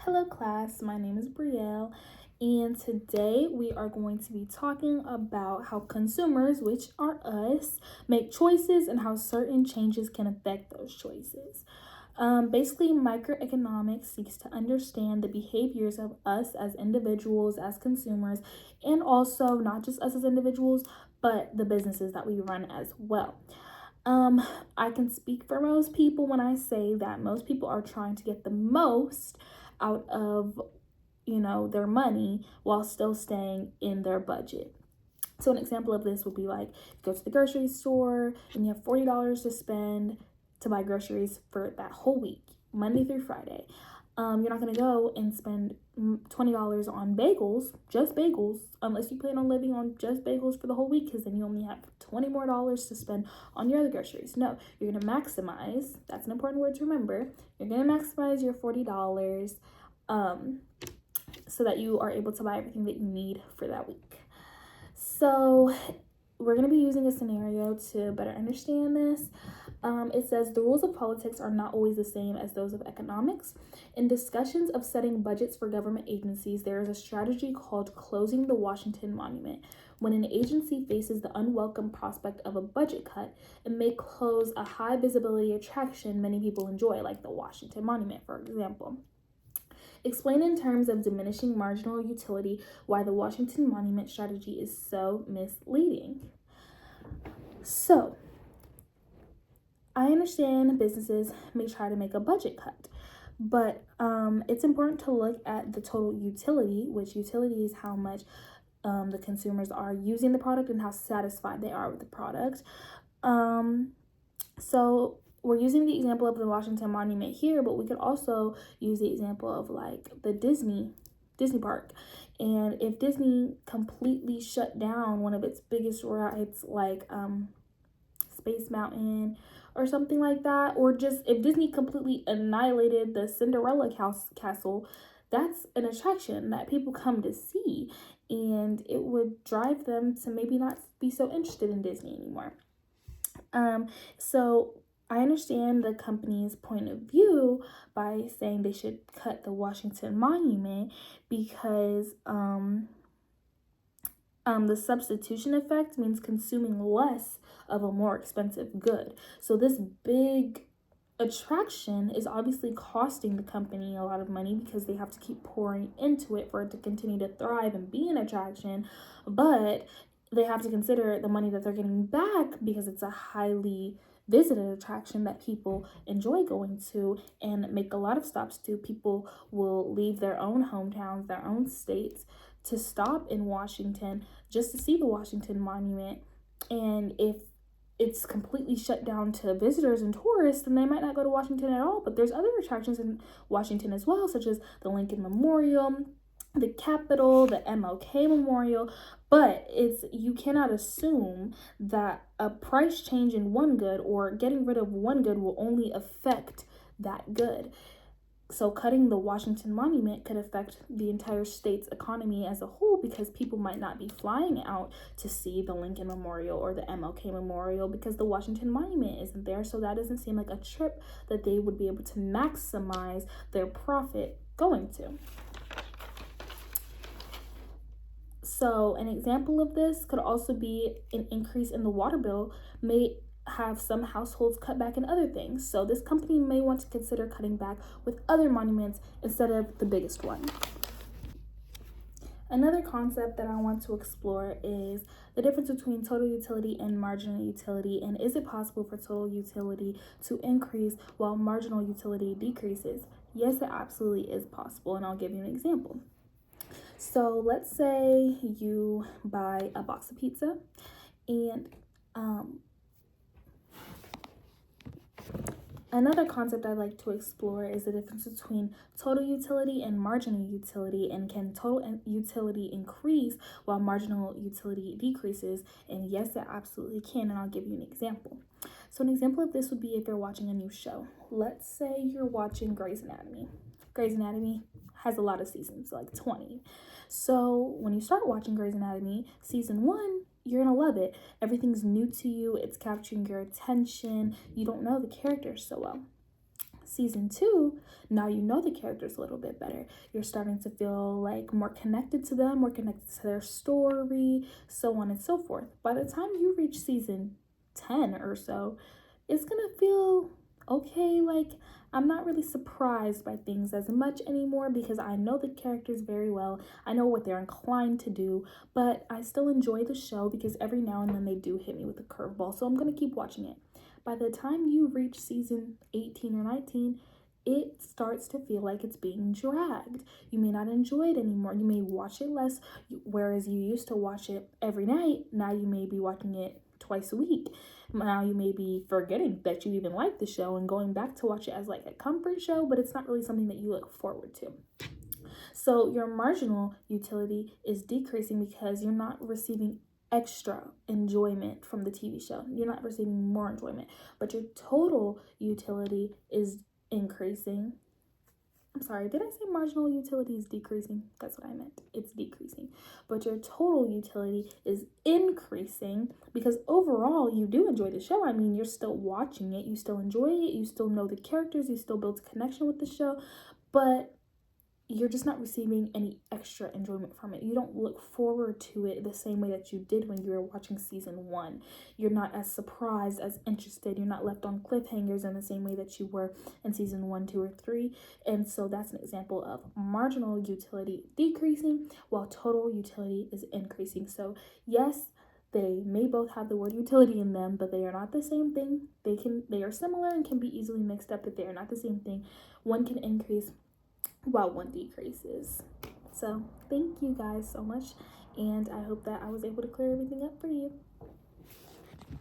Hello class, my name is Brielle, and today we are going to be talking about how consumers, which are us, make choices and how certain changes can affect those choices. Basically, microeconomics seeks to understand the behaviors of us as individuals, as consumers, and also not just us as individuals, but the businesses that we run as well. I can speak for most people when I say that most people are trying to get the most out of, their money while still staying in their budget. So an example of this would be like you go to the grocery store and you have $40 to spend to buy groceries for that whole week, Monday through Friday. You're not going to go and spend $20 on bagels, just bagels, unless you plan on living on just bagels for the whole week, because then you only have $20 more to spend on your other groceries. No, you're going to maximize. That's an important word to remember. You're going to maximize your $40 so that you are able to buy everything that you need for that week. So we're going to be using a scenario to better understand this. It says the rules of politics are not always the same as those of economics. In discussions of setting budgets for government agencies, there is a strategy called closing the Washington Monument. When an agency faces the unwelcome prospect of a budget cut, it may close a high visibility attraction many people enjoy, like the Washington Monument, for example. Explain in terms of diminishing marginal utility why the Washington Monument strategy is so misleading. So, I understand businesses may try to make a budget cut, but it's important to look at the total utility, which utility is how much the consumers are using the product and how satisfied they are with the product. So we're using the example of the Washington Monument here, but we could also use the example of like the Disney park. And if Disney completely shut down one of its biggest rides, like Space Mountain or something like that, or just if Disney completely annihilated the Cinderella castle, that's an attraction that people come to see, and it would drive them to maybe not be so interested in Disney anymore. So I understand the company's point of view by saying they should cut the Washington Monument because the substitution effect means consuming less of a more expensive good. So this big attraction is obviously costing the company a lot of money because they have to keep pouring into it for it to continue to thrive and be an attraction, but they have to consider the money that they're getting back because it's a highly visited attraction that people enjoy going to and make a lot of stops to. People will leave their own hometowns, their own states to stop in Washington just to see the Washington Monument. And if it's completely shut down to visitors and tourists, then they might not go to Washington at all. But there's other attractions in Washington as well, such as the Lincoln Memorial, the Capitol, the MLK Memorial. But you cannot assume that a price change in one good or getting rid of one good will only affect that good. So cutting the Washington Monument could affect the entire state's economy as a whole because people might not be flying out to see the Lincoln Memorial or the MLK Memorial because the Washington Monument isn't there. So that doesn't seem like a trip that they would be able to maximize their profit going to. So an example of this could also be an increase in the water bill may have some households cut back in other things. So this company may want to consider cutting back with other monuments instead of the biggest one. Another concept that I want to explore is the difference between total utility and marginal utility, and is it possible for total utility to increase while marginal utility decreases? Yes, it absolutely is possible, and I'll give you an example. So let's say you buy a box of pizza, and another concept I like to explore is the difference between total utility and marginal utility, and can total utility increase while marginal utility decreases? And yes, it absolutely can, and I'll give you an example. So an example of this would be if you're watching a new show. Let's say you're watching Grey's Anatomy. Grey's Anatomy has a lot of seasons, like 20. So when you start watching Grey's Anatomy, season 1, you're gonna love it. Everything's new to you. It's capturing your attention. You don't know the characters so well. season 2, now you know the characters a little bit better. You're starting to feel like more connected to them, more connected to their story, so on and so forth. By the time you reach season 10 or so, it's gonna feel okay. Like, I'm not really surprised by things as much anymore because I know the characters very well. I know what they're inclined to do, but I still enjoy the show because every now and then they do hit me with a curveball. So I'm going to keep watching it. By the time you reach season 18 or 19, it starts to feel like it's being dragged. You may not enjoy it anymore. You may watch it less, whereas you used to watch it every night. Now you may be watching it twice a week. Now you may be forgetting that you even like the show and going back to watch it as like a comfort show, but it's not really something that you look forward to. So your marginal utility is decreasing because you're not receiving extra enjoyment from the TV show. You're not receiving more enjoyment, but your total utility is increasing. I'm sorry, did I say marginal utility is decreasing? That's what I meant. It's decreasing. But your total utility is increasing because overall you do enjoy the show. I mean, you're still watching it, you still enjoy it, you still know the characters, you still build a connection with the show, but you're just not receiving any extra enjoyment from it. You don't look forward to it the same way that you did when you were watching season 1. You're not as surprised, as interested. You're not left on cliffhangers in the same way that you were in season 1, 2, or 3. And so that's an example of marginal utility decreasing while total utility is increasing. So yes, they may both have the word utility in them, but they are not the same thing. They are similar and can be easily mixed up, but they are not the same thing. One can increase while one decreases. So thank you guys so much, and I hope that I was able to clear everything up for you.